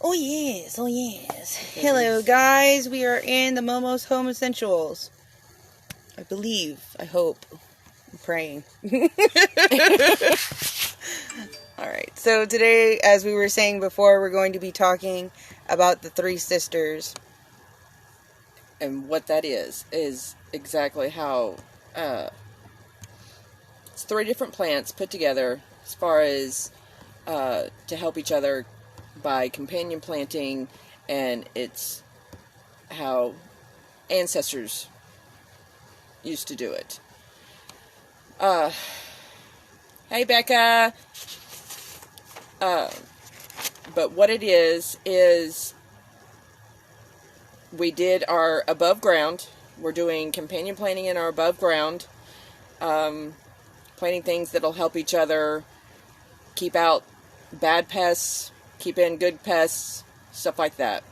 Oh yes, oh yes. Hello guys, we are in the Momo's Home Essentials. I believe, I hope, I'm praying. Alright, so today, as we were saying before, we're going to be talking about the Three Sisters. And what that is exactly how it's 3 different plants put together as far as to help each other by companion planting, and it's how ancestors used to do it. Hey Becca! But what it is we did our above ground. We're doing companion planting in our above ground. Planting things that'll help each other keep out bad pests, keep in good pests, stuff like that.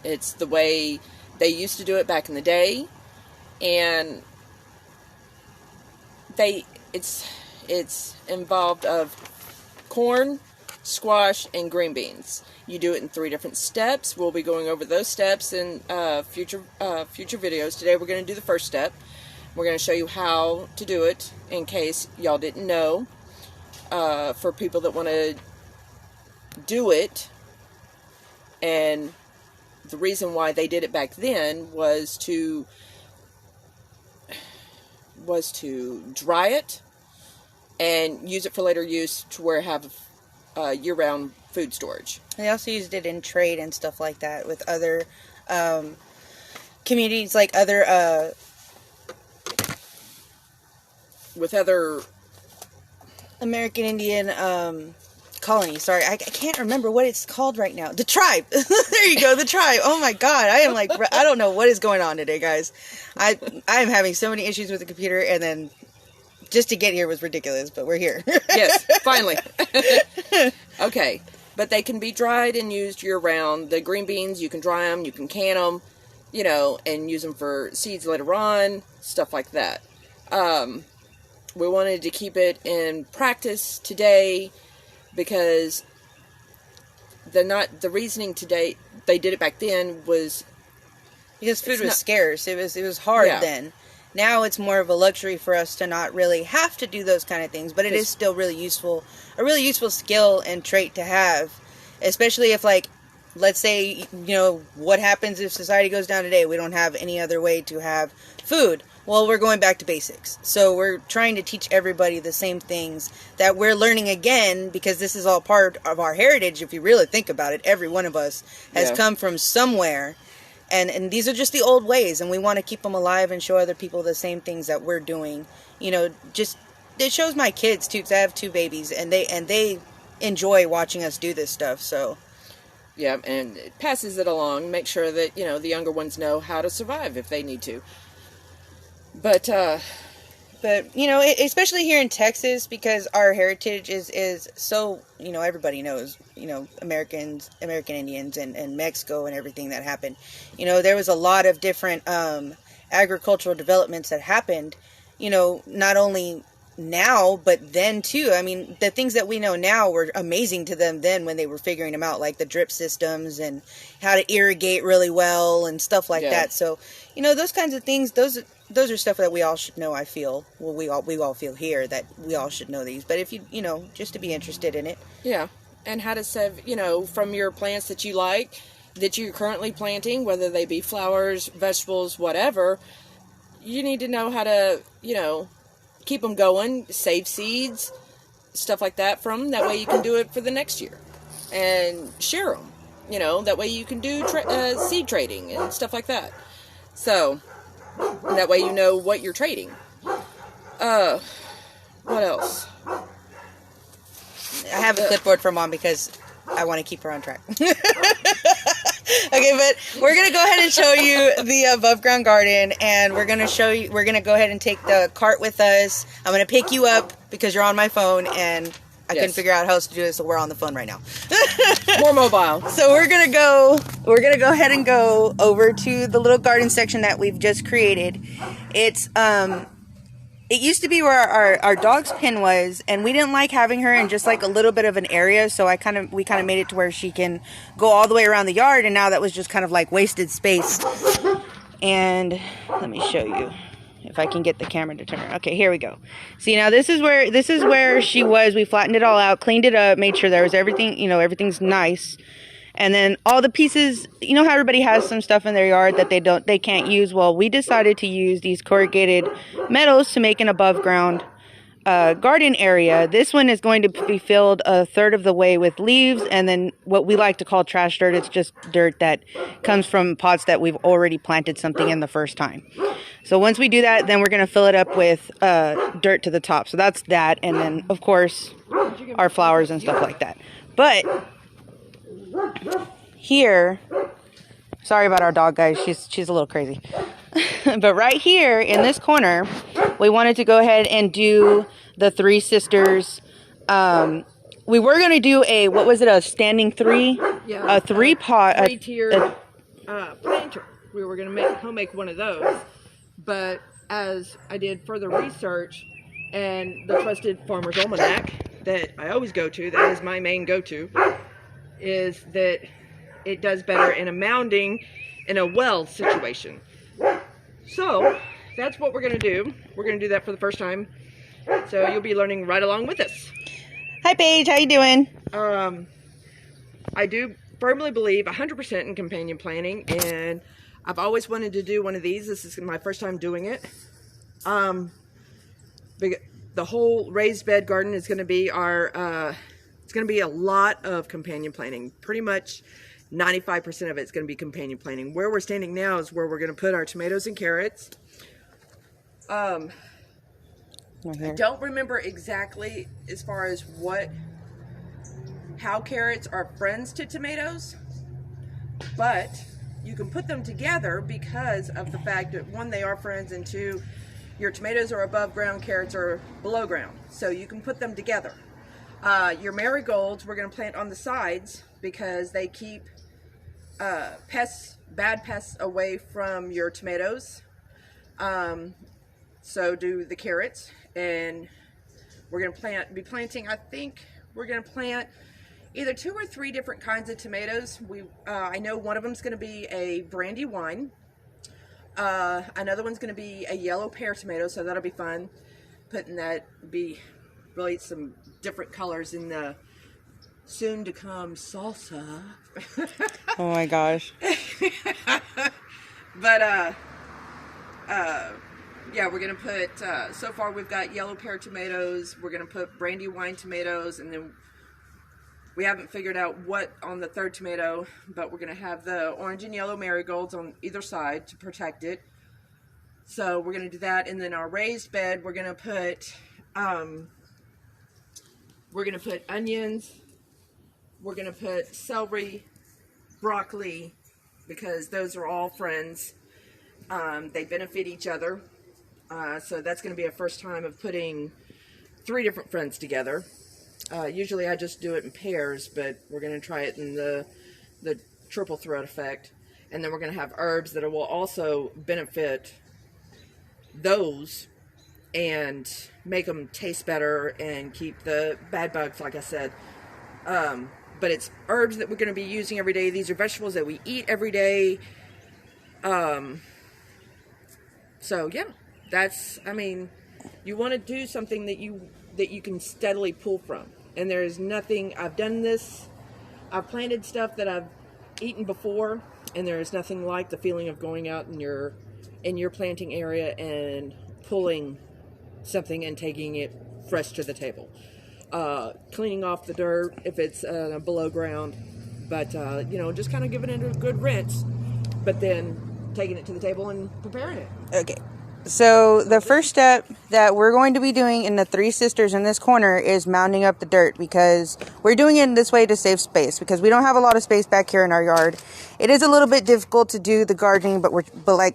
It's the way they used to do it back in the day, and it's involved of corn, squash, and green beans. You do it in 3 different steps. We'll be going over those steps in future videos. Today we're going to do the first step. We're going to show you how to do it in case y'all didn't know. For people that want to do it, and the reason why they did it back then was to dry it and use it for later use to where have year-round food storage. They also used it in trade and stuff like that with other communities, like other American Indian colony. Sorry, I can't remember what it's called right now. The tribe. There you go, the tribe. Oh my god, I am like, I don't know what is going on today, guys. I am having so many issues with the computer, and then just to get here was ridiculous, but we're here. Yes, finally. Okay, but they can be dried and used year-round. The green beans, you can dry them, you can can them, and use them for seeds later on, stuff like that. We wanted to keep it in practice today because the reasoning today they did it back then was because food was scarce. It was hard then. Now it's more of a luxury for us to not really have to do those kind of things, but it is still really useful, a really useful skill and trait to have, especially if, like, let's say, what happens if society goes down today? We don't have any other way to have food. Well, we're going back to basics. So we're trying to teach everybody the same things that we're learning again, because this is all part of our heritage. If you really think about it, every one of us has come from somewhere. And these are just the old ways, and we want to keep them alive and show other people the same things that we're doing. It shows my kids too, because I have 2 babies, and they enjoy watching us do this stuff. So yeah, and it passes it along. Make sure that the younger ones know how to survive if they need to. But especially here in Texas, because our heritage is so, everybody knows, American Indians and Mexico and everything that happened. There was a lot of different agricultural developments that happened, not only now, but then too. I mean, the things that we know now were amazing to them then when they were figuring them out, like the drip systems and how to irrigate really well and stuff like that. So, those kinds of things, those are stuff that we all should know, I feel. Well, we all feel here that we all should know these. But if you just to be interested in it. Yeah. And how to save, from your plants that you like, that you're currently planting, whether they be flowers, vegetables, whatever, you need to know how to, keep them going, save seeds, stuff like that from. That way you can do it for the next year. And share them. That way you can do seed trading and stuff like that. So that way you know what you're trading. What else? I have a clipboard for Mom because I want to keep her on track. Okay, but we're going to go ahead and show you the above ground garden, and we're going to go ahead and take the cart with us. I'm going to pick you up because you're on my phone, and I couldn't figure out how else to do it, so we're on the phone right now. More mobile. So we're gonna go ahead and go over to the little garden section that we've just created. It's it used to be where our dog's pen was, and we didn't like having her in just like a little bit of an area, so we kind of made it to where she can go all the way around the yard, and now that was just kind of like wasted space. And let me show you if I can get the camera to turn. Okay, here we go. See, now this is where she was. We flattened it all out, cleaned it up, made sure there was everything, you know, everything's nice. And then all the pieces, you know how everybody has some stuff in their yard that they can't use? Well, we decided to use these corrugated metals to make an above ground garden area. This one is going to be filled a third of the way with leaves, and then what we like to call trash dirt. It's just dirt that comes from pots that we've already planted something in the first time. So once we do that, then we're going to fill it up with dirt to the top. So that's that, and then of course our flowers and stuff like that. But here, sorry about our dog, guys, she's a little crazy. But right here in this corner, we wanted to go ahead and do the Three Sisters. We were going to do a standing three? Yeah. A three-tiered planter. We were going to make one of those. But as I did further research, and the trusted Farmer's Almanac that I always go to, that is my main go-to, is that it does better in a mounding in a well situation. So that's what we're going to do. We're going to do that for the first time. So you'll be learning right along with us. Hi Paige, how you doing? I do firmly believe 100% in companion planting, and I've always wanted to do one of these. This is my first time doing it. The whole raised bed garden is going to be it's going to be a lot of companion planting. Pretty much 95% of it's going to be companion planting. Where we're standing now is where we're going to put our tomatoes and carrots. I don't remember exactly as far as how carrots are friends to tomatoes, but you can put them together because of the fact that, one, they are friends, and two, your tomatoes are above ground, carrots are below ground. So you can put them together. Your marigolds we're going to plant on the sides because they keep bad pests away from your tomatoes. So do the carrots, and we're going to be planting, I think we're going to plant either 2 or 3 different kinds of tomatoes. I know one of them is going to be a brandy wine. Another one's going to be a yellow pear tomato, so that'll be fun. Putting that be really some different colors in the soon to come salsa. Oh my gosh. But yeah, we're gonna put so far we've got yellow pear tomatoes, we're gonna put brandy wine tomatoes, and then we haven't figured out what on the third tomato, but we're gonna have the orange and yellow marigolds on either side to protect it. So we're gonna do that, and then our raised bed we're gonna put onions, we're going to put celery, broccoli, because those are all friends. They benefit each other. So that's going to be a first time of putting 3 different friends together. Usually I just do it in pairs, but we're going to try it in the triple thread effect. And then we're going to have herbs that will also benefit those and make them taste better and keep the bad bugs, like I said. But it's herbs that we're going to be using every day. These are vegetables that we eat every day. So yeah, you want to do something that you can steadily pull from. And there is nothing, I've planted stuff that I've eaten before, and there is nothing like the feeling of going out in your planting area and pulling something and taking it fresh to the table. Cleaning off the dirt if it's below ground, but just kind of giving it a good rinse, but then taking it to the table and preparing it. Okay, so the first step that we're going to be doing in the Three Sisters in this corner is mounding up the dirt, because we're doing it in this way to save space, because we don't have a lot of space back here in our yard. It is a little bit difficult to do the gardening, but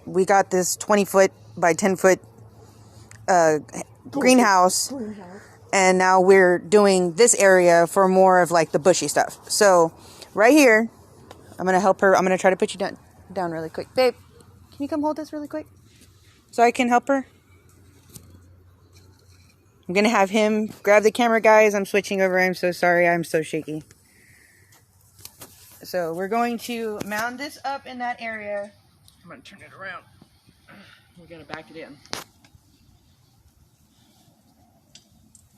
we got this 20-foot by 10-foot greenhouse. And now we're doing this area for more of like the bushy stuff. So right here, I'm going to help her. I'm going to try to put you down really quick. Babe, can you come hold this really quick so I can help her? I'm going to have him grab the camera, guys. I'm switching over. I'm so sorry. I'm so shaky. So we're going to mound this up in that area. I'm going to turn it around. We're going to back it in.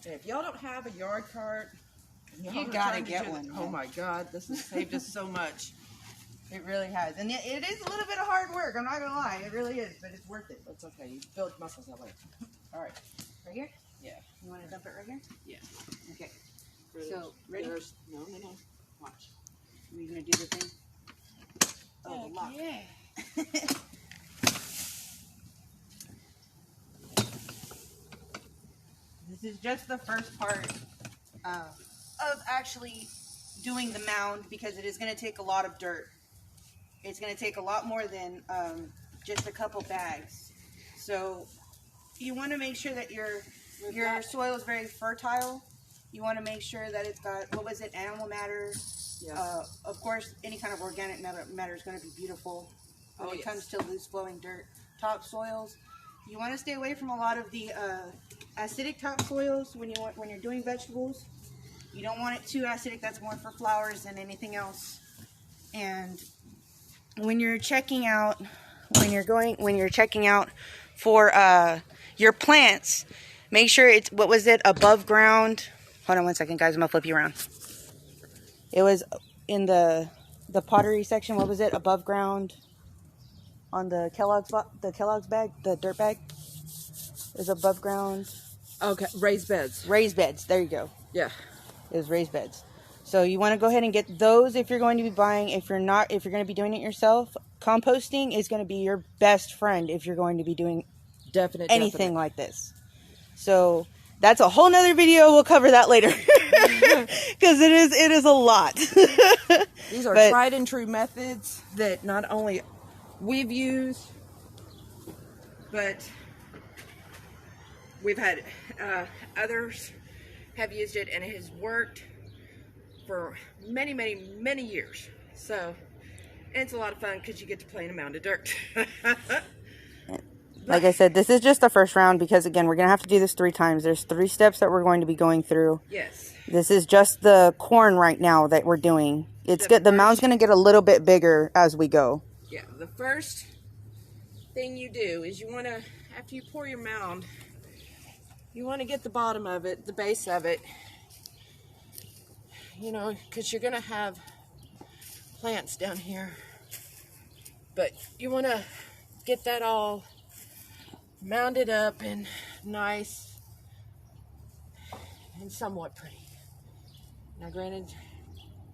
And if y'all don't have a yard cart, you gotta get one. Oh my God, this has saved us so much. It really has. And it is a little bit of hard work. I'm not going to lie. It really is, but it's worth it. It's okay. You build muscles that way. All right. Right here? Yeah. You want to dump it right here? Yeah. Okay. So, ready? No. Watch. Are you going to do the thing? Oh, the lock. Yeah. This is just the first part of actually doing the mound, because it is going to take a lot of dirt. It's going to take a lot more than just a couple bags. So you want to make sure that your soil is very fertile. You want to make sure that it's got, what was it, animal matter. Yes. Of course, any kind of organic matter is going to be beautiful when it comes to loose flowing dirt. Topsoils. You want to stay away from a lot of the acidic topsoils when you're doing vegetables. You don't want it too acidic. That's more for flowers than anything else. And when you're checking out, for your plants, make sure it's, what was it, above ground. Hold on one second, guys. I'm gonna flip you around. It was in the pottery section. What was it? Above ground on the Kellogg's bag, the dirt bag. It was above ground. Okay, raised beds. Raised beds. There you go. Yeah. It was raised beds. So you want to go ahead and get those if you're going to be buying. If you're going to be doing it yourself, composting is going to be your best friend if you're going to be doing anything like this. So that's a whole nother video. We'll cover that later because it is a lot. These are tried and true methods that not only we've used, but we've had others have used it, and it has worked for many, many, many years. So, and it's a lot of fun because you get to play in a mound of dirt. Like I said, this is just the first round because, again, we're going to have to do this 3 times. There's 3 steps that we're going to be going through. Yes. This is just the corn right now that we're doing. It's good. The mound's going to get a little bit bigger as we go. Yeah. The first thing you do is you want to, after you pour your mound, you want to get the bottom of it, the base of it, you know, because you're going to have plants down here. But you want to get that all mounded up and nice and somewhat pretty. Now, granted,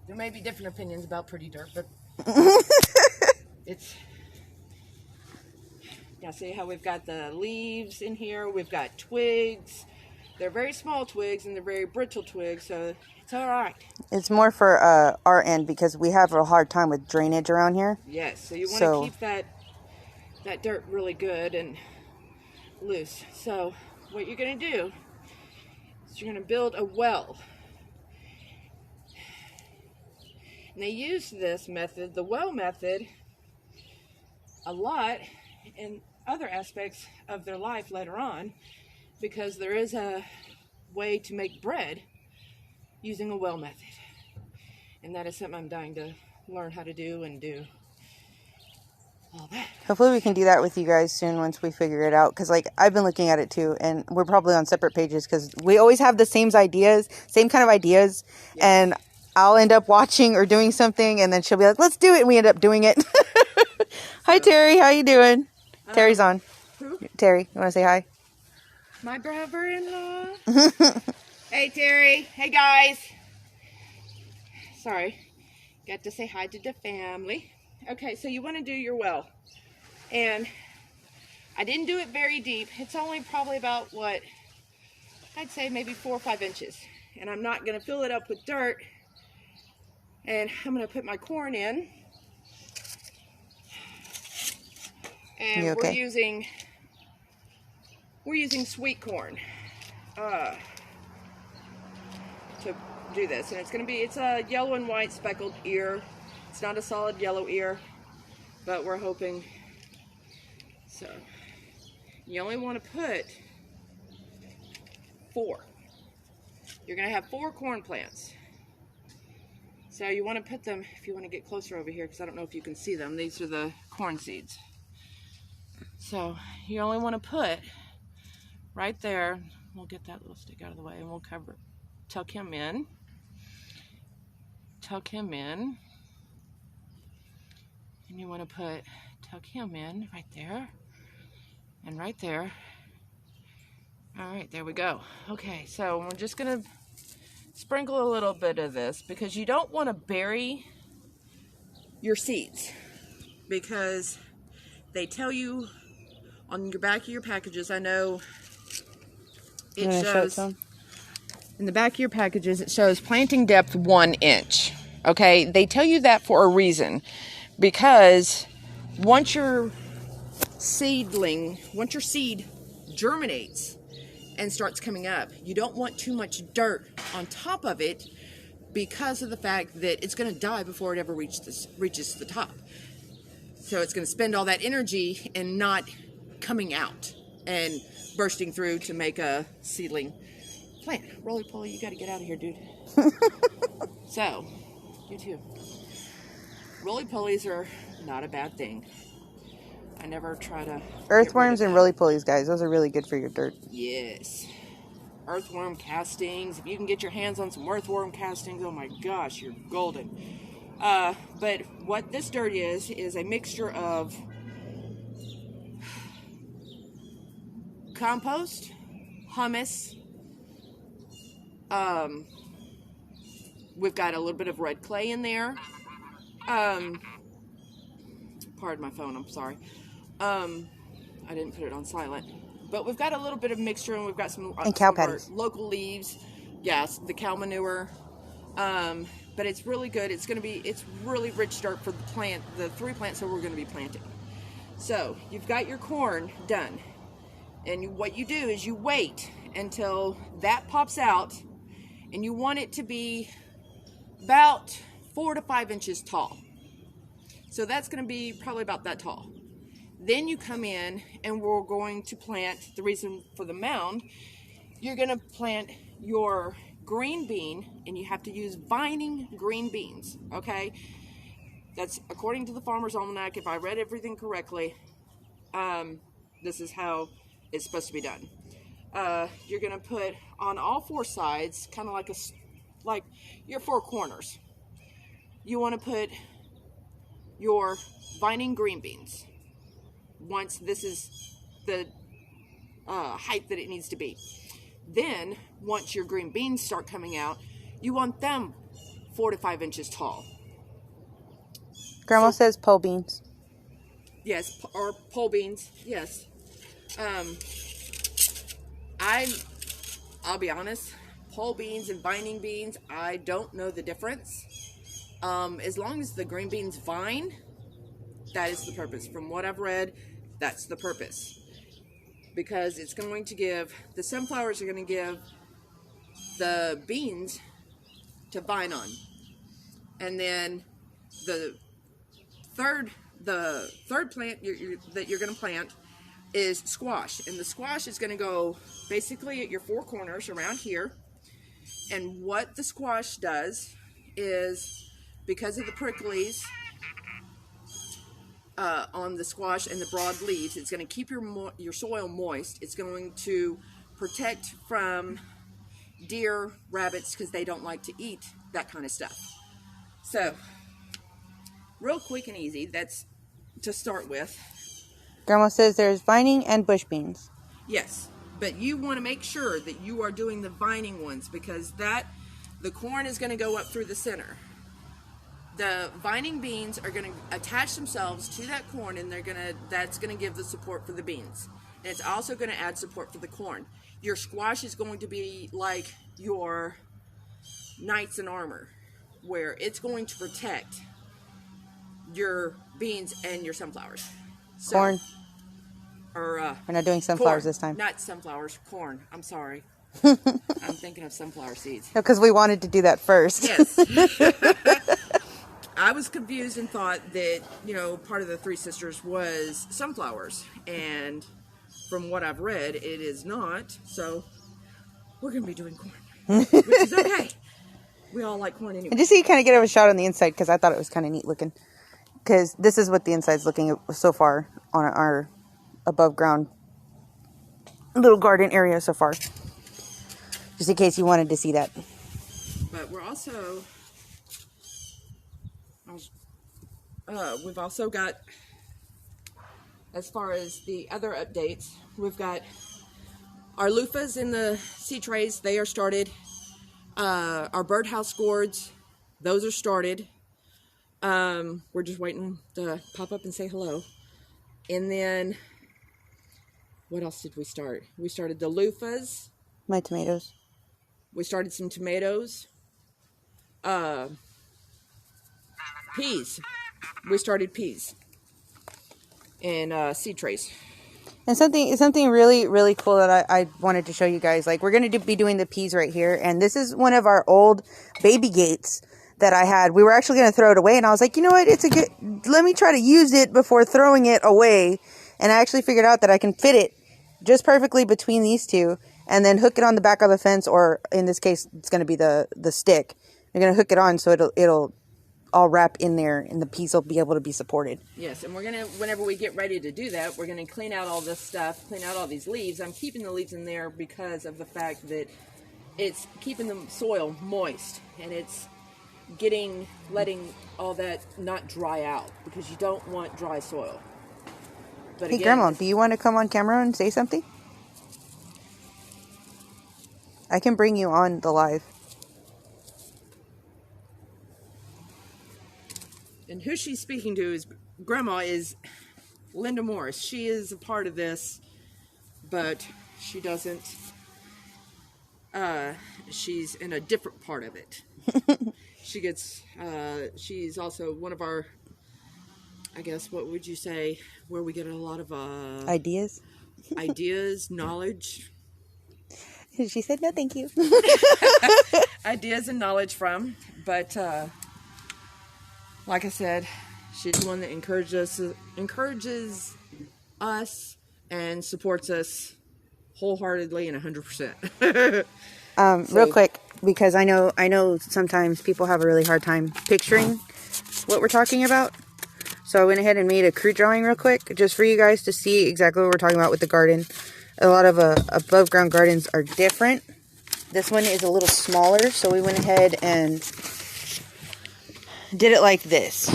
there may be different opinions about pretty dirt, but it's... Now, see how we've got the leaves in here? We've got twigs. They're very small twigs and they're very brittle twigs, so it's all right. It's more for our end because we have a hard time with drainage around here. Yes, so you want to keep that dirt really good and loose. So what you're going to do is you're going to build a well. And they use this method, the well method, a lot in other aspects of their life later on, because there is a way to make bread using a well method, and that is something I'm dying to learn how to do and do all that. Hopefully we can do that with you guys soon once we figure it out, because like I've been looking at it too, and we're probably on separate pages because we always have the same kind of ideas. Yes. And I'll end up watching or doing something, and then she'll be like, let's do it, and we end up doing it. Hi Terry, how you doing? Terry's on. Who? Terry, you want to say hi? My brother-in-law. Hey, Terry. Hey, guys. Sorry. Got to say hi to the family. Okay, so you want to do your well. And I didn't do it very deep. It's only probably about, what, I'd say maybe 4 or 5 inches. And I'm not going to fill it up with dirt. And I'm going to put my corn in. And we're using sweet corn to do this, and it's a yellow and white speckled ear. It's not a solid yellow ear, but we're hoping. So you only want to put 4. You're going to have 4 corn plants. So you want to put them, if you want to get closer over here, because I don't know if you can see them. These are the corn seeds. So you only want to put right there. We'll get that little stick out of the way and we'll cover, tuck him in. Tuck him in. And you want to tuck him in right there. And right there. All right, there we go. Okay, so we're just going to sprinkle a little bit of this because you don't want to bury your seeds, because they tell you on your back of your packages, I know it shows in the back of your packages, it shows planting depth 1 inch. Okay, they tell you that for a reason, because once your seed germinates and starts coming up, you don't want too much dirt on top of it, because of the fact that it's going to die before it ever reaches the top. So it's going to spend all that energy and not coming out and bursting through to make a seedling plant. Roly poly, you got to get out of here, dude. So, you too. Roly polies are not a bad thing. I never try to... Earthworms and roly polies, guys. Those are really good for your dirt. Yes. Earthworm castings. If you can get your hands on some earthworm castings, oh my gosh, you're golden. But what this dirt is a mixture of compost, humus. We've got a little bit of red clay in there. Pardon my phone, I'm sorry. I didn't put it on silent. But we've got a little bit of mixture, and we've got some, and cow patties. Local leaves. Yes, the cow manure. But it's really good. It's really rich dirt for the 3 plants that we're going to be planting. So you've got your corn done. And what you do is you wait until that pops out, and you want it to be about 4 to 5 inches tall. So that's going to be probably about that tall. Then you come in and we're going to plant, the reason for the mound, you're going to plant your green bean, and you have to use vining green beans, okay? That's according to the Farmer's Almanac. If I read everything correctly, this is how it's supposed to be done. You're going to put on all 4 sides, kind of like your 4 corners. You want to put your vining green beans. Once this is the height that it needs to be. Then, once your green beans start coming out, you want them 4 to 5 inches tall. Grandma says pole beans. Yes, or pole beans, yes. I'll be honest, pole beans and vining beans, I don't know the difference. As long as the green beans vine, that is the purpose. From what I've read, that's the purpose. Because it's going to give, the sunflowers are going to give the beans to vine on. And then the third plant that you're going to plant is squash. And the squash is going to go basically at your 4 corners around here. And what the squash does is, because of the pricklies on the squash and the broad leaves, it's going to keep your soil moist. It's going to protect from deer, rabbits, because they don't like to eat that kind of stuff. So, real quick and easy, that's to start with. Grandma says there's vining and bush beans. Yes, but you want to make sure that you are doing the vining ones, because the corn is going to go up through the center. The vining beans are going to attach themselves to that corn, and that's going to give the support for the beans. And it's also going to add support for the corn. Your squash is going to be like your knights in armor, where it's going to protect your beans and your sunflowers. So, corn. We're not doing sunflowers corn, this time. Not sunflowers, corn. I'm sorry. I'm thinking of sunflower seeds. No, because we wanted to do that first. Yes. I was confused and thought that, part of the Three Sisters was sunflowers. And from what I've read, it is not. So, we're going to be doing corn, which is okay. We all like corn anyway. And just so you kind of get a shot on the inside, because I thought it was kind of neat looking. Because this is what the inside's looking so far on our above ground little garden area so far. Just in case you wanted to see that. But we're also, we've also got, as far as the other updates, we've got our loofahs in the seed trays. They are started. Our birdhouse gourds, those are started. We're just waiting to pop up and say hello. And then, what else did we start? We started the loofahs. My tomatoes. We started some tomatoes. Peas. We started peas. And seed trays. And something really, really cool that I wanted to show you guys. Like, we're going to be doing the peas right here. And this is one of our old baby gates that I had. We were actually going to throw it away. And I was like, you know what? Let me try to use it before throwing it away. And I actually figured out that I can fit it just perfectly between these two. And then hook it on the back of the fence. Or in this case, it's going to be the stick. You're going to hook it on so it'll all wrap in there, and the peas will be able to be supported. Yes, and we're going to, whenever we get ready to do that, we're going to clean out all this stuff, clean out all these leaves. I'm keeping the leaves in there because of the fact that it's keeping the soil moist, and it's letting all that not dry out, because you don't want dry soil. But hey, again, Grandma, do you want to come on camera and say something? I can bring you on the live. And who she's speaking to is Grandma is Linda Morris. She is a part of this, but she doesn't. She's in a different part of it. She's also one of our, I guess, what would you say, where we get a lot of ideas, knowledge. She said no, thank you. Ideas and knowledge from, but. Like I said, she's the one that encourages us and supports us wholeheartedly and 100%. Real quick, because I know sometimes people have a really hard time picturing what we're talking about. So I went ahead and made a crew drawing real quick, just for you guys to see exactly what we're talking about with the garden. A lot of above ground gardens are different. This one is a little smaller, so we went ahead and did it like this.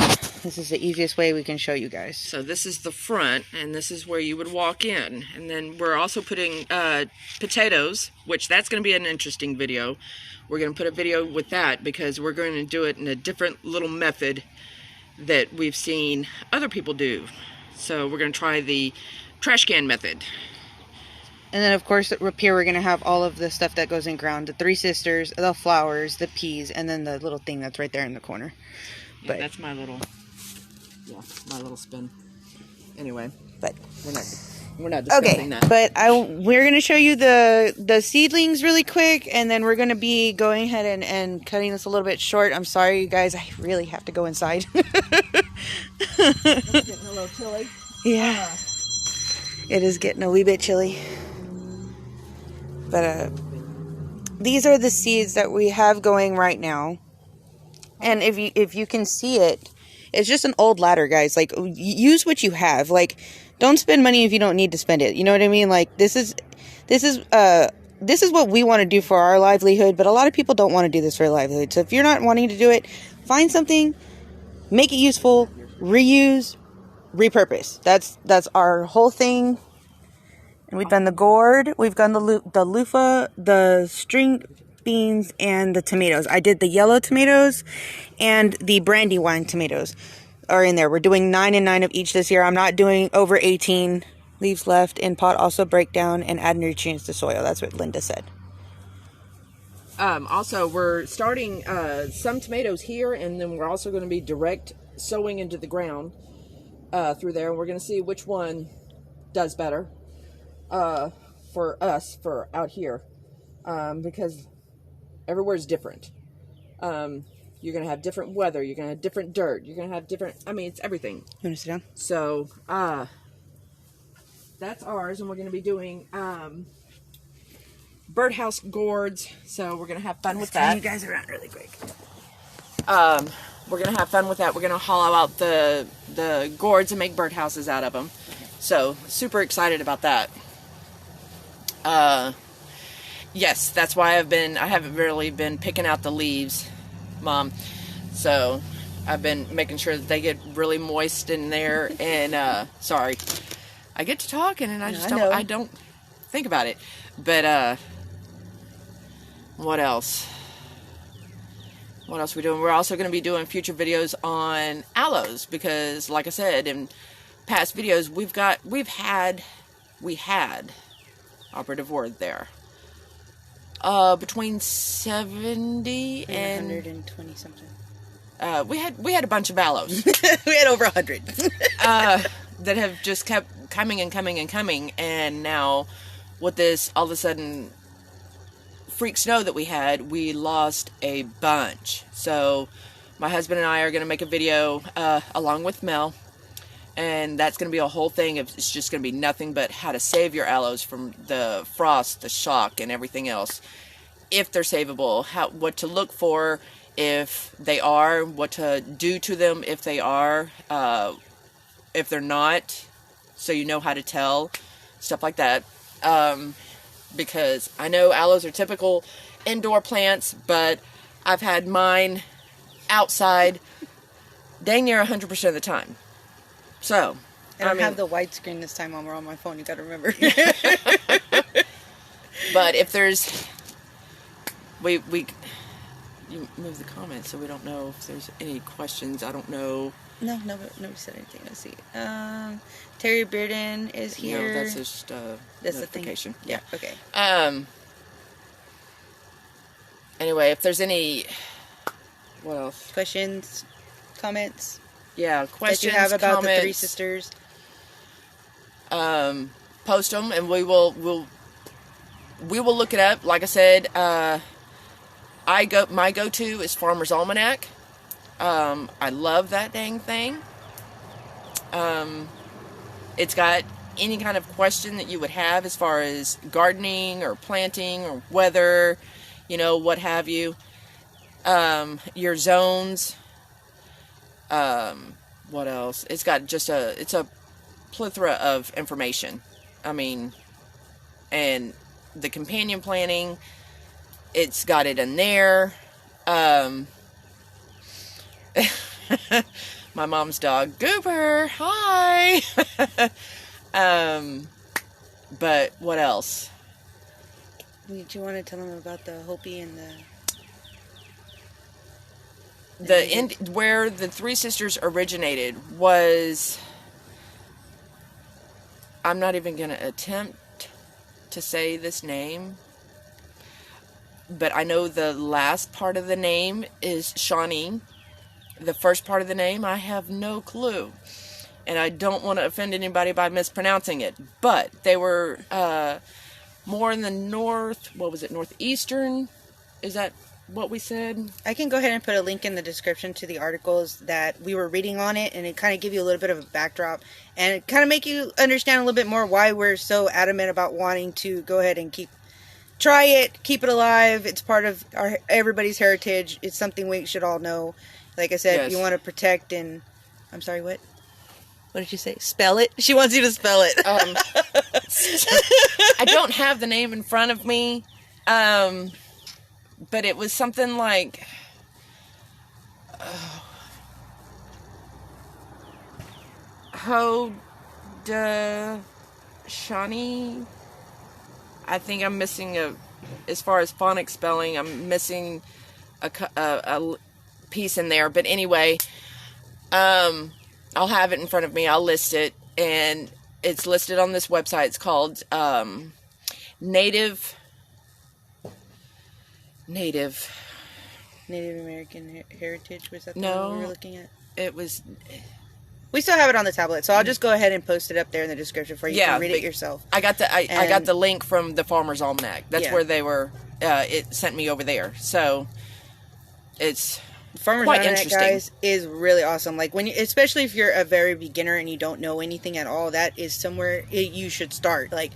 This is the easiest way we can show you guys. So this is the front, and this is where you would walk in. And then we're also putting potatoes, which that's going to be an interesting video. We're going to put a video with that because we're going to do it in a different little method that we've seen other people do. So we're going to try the trash can method. And then, of course, up here we're going to have all of the stuff that goes in ground. The Three Sisters, the flowers, the peas, and then the little thing that's right there in the corner. Yeah, but that's my little spin. Anyway, but we're not discussing that. But we're going to show you the seedlings really quick, and then we're going to be going ahead and cutting this a little bit short. I'm sorry, you guys. I really have to go inside. It's getting a little chilly. Yeah. It is getting a wee bit chilly. But these are the seeds that we have going right now. And if you can see it, it's just an old ladder, guys. Like, use what you have. Like, don't spend money if you don't need to spend it. You know what I mean? Like, this is what we want to do for our livelihood, but a lot of people don't want to do this for a livelihood. So if you're not wanting to do it, find something, make it useful, reuse, repurpose. That's our whole thing. And we've done the gourd, we've done the loofah, the string beans, and the tomatoes. I did the yellow tomatoes and the Brandywine tomatoes are in there. We're doing 9 and 9 of each this year. I'm not doing over 18. Leaves left in pot also break down and add nutrients to soil. That's what Linda said. Also, we're starting some tomatoes here, and then we're also going to be direct sowing into the ground through there. And we're going to see which one does better for us for out here, because everywhere's different. You're going to have different weather. You're going to have different dirt. You're going to have different, I mean, it's everything. You want to sit down? So, that's ours, and we're going to be doing birdhouse gourds. So we're going to have fun with Turn that. you guys around really quick. We're going to have fun with that. We're going to hollow out the gourds and make birdhouses out of them. So, super excited about that. Yes, that's why I haven't really been picking out the leaves, Mom. So, I've been making sure that they get really moist in there. And, sorry, I get to talking and I don't think about it. But, what else? What else are we doing? We're also going to be doing future videos on aloes because, like I said, in past videos, we had operative word there. Between 70 and 120 something. We had a bunch of aloes. We had over 100. That have just kept coming and coming and coming, and now with this all of a sudden freak snow that we had, we lost a bunch. So my husband and I are going to make a video along with Mel, and that's going to be a whole thing. It's just going to be nothing but how to save your aloes from the frost, the shock, and everything else. If they're savable, what to look for if they are, what to do to them if they are, if they're not, so you know how to tell, stuff like that. Because I know aloes are typical indoor plants, but I've had mine outside dang near 100% of the time. So, I don't have the widescreen this time when we're on my phone, you gotta remember. But if there's... You move the comments so we don't know if there's any questions. I don't know. No, nobody said anything. Let's see. Terry Bearden is here. No, that's just notification. Yeah, okay. Anyway, if there's any... What else? Questions, comments? Yeah, questions, that you have about comments, the three sisters. Post them, and we will look it up. Like I said, my go-to is Farmer's Almanac. I love that dang thing. It's got any kind of question that you would have as far as gardening or planting or weather, what have you. Your zones. What else? It's got it's a plethora of information. I mean, and the companion planting, it's got it in there. My mom's dog, Goober, hi. But what else? Do you want to tell them about the Hopi and where the Three Sisters originated was... I'm not even going to attempt to say this name, but I know the last part of the name is Shawnee. The first part of the name, I have no clue. And I don't want to offend anybody by mispronouncing it. But they were more in the northeastern? Is that what we said? I can go ahead and put a link in the description to the articles that we were reading on it, and it kind of give you a little bit of a backdrop and it kind of make you understand a little bit more why we're so adamant about wanting to go ahead and try it, keep it alive. It's part of everybody's heritage. It's something we should all know. Like I said, yes. You want to protect and... I'm sorry, what? What did you say? Spell it? She wants you to spell it. I don't have the name in front of me. But it was something like... Haudenosaunee. I think I'm missing as far as phonics spelling, I'm missing a piece in there. But anyway, I'll have it in front of me. I'll list it. And it's listed on this website. It's called Native American Heritage. Was that the No, one we were looking at? It was... We still have it on the tablet, so I'll just go ahead and post it up there in the description for you. You can read it yourself. I got the link from the Farmer's Almanac. That's where they were. It sent me over there, so it's Farmer's quite Almanac, interesting. guys, is really awesome. Like especially if you're a very beginner and you don't know anything at all, that is somewhere you should start. Like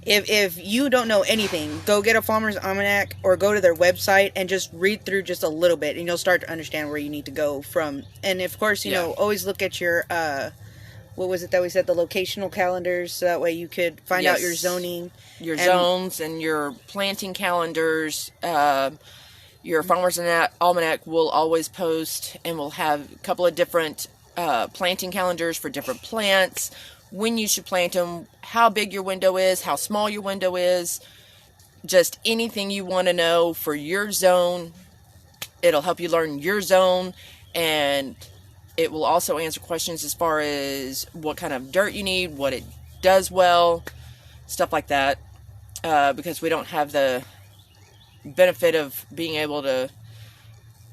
If you don't know anything, go get a Farmer's Almanac or go to their website and just read through just a little bit, and you'll start to understand where you need to go from. And of course, you know, always look at your what was it that we said, the locational calendars, so that way you could find out your zoning, your zones, and your planting calendars. Your Farmer's Almanac will always post, and we'll have a couple of different planting calendars for different plants, when you should plant them, how big your window is, how small your window is, just anything you want to know for your zone. It'll help you learn your zone, and it will also answer questions as far as what kind of dirt you need, what it does well, stuff like that, because we don't have the benefit of being able to,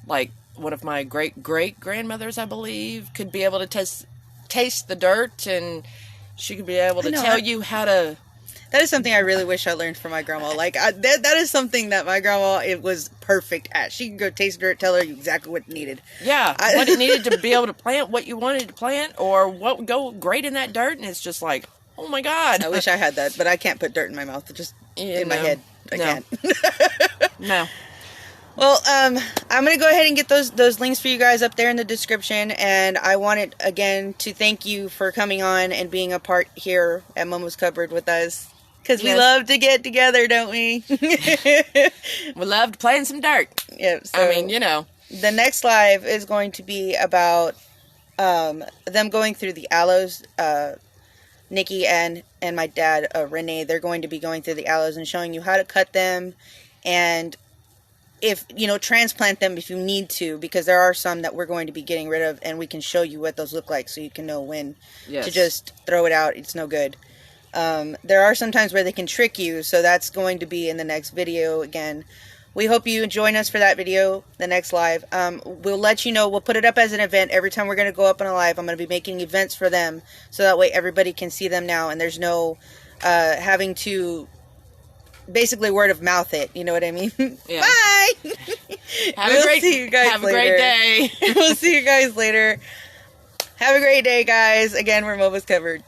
like one of my great-great-grandmothers, I believe, could be able to taste the dirt, and she could be able to tell you how to... That is something I really wish I learned from my grandma. Like, that is something that my grandma, it was perfect at. She could go taste dirt, tell her exactly what it needed. Yeah, what it needed to be able to plant, what you wanted to plant, or what would go great in that dirt, and it's just like, oh my God. I wish I had that, but I can't put dirt in my mouth. It's just in my head. I can't. No. Well, I'm going to go ahead and get those links for you guys up there in the description, and I wanted, again, to thank you for coming on and being a part here at Momo's Cupboard with us, because we love to get together, don't we? We loved playing some dirt. Yep. So I mean, you know. The next live is going to be about them going through the aloes. Nikki and my dad, Renee, they're going to be going through the aloes and showing you how to cut them, and if, you know, transplant them if you need to, because there are some that we're going to be getting rid of, and we can show you what those look like so you can know when to just throw it out. It's no good. There are some times where they can trick you, so that's going to be in the next video. Again, we hope you join us for that video, the next live. We'll let you know, we'll put it up as an event every time we're going to go up on a live. I'm going to be making events for them, so that way everybody can see them now, and there's no having to basically word of mouth it, you know what I mean? Yeah. Bye! See you guys have later. a great day. We'll see you guys later. Have a great day, guys. Again, we're Momo's Cupboard.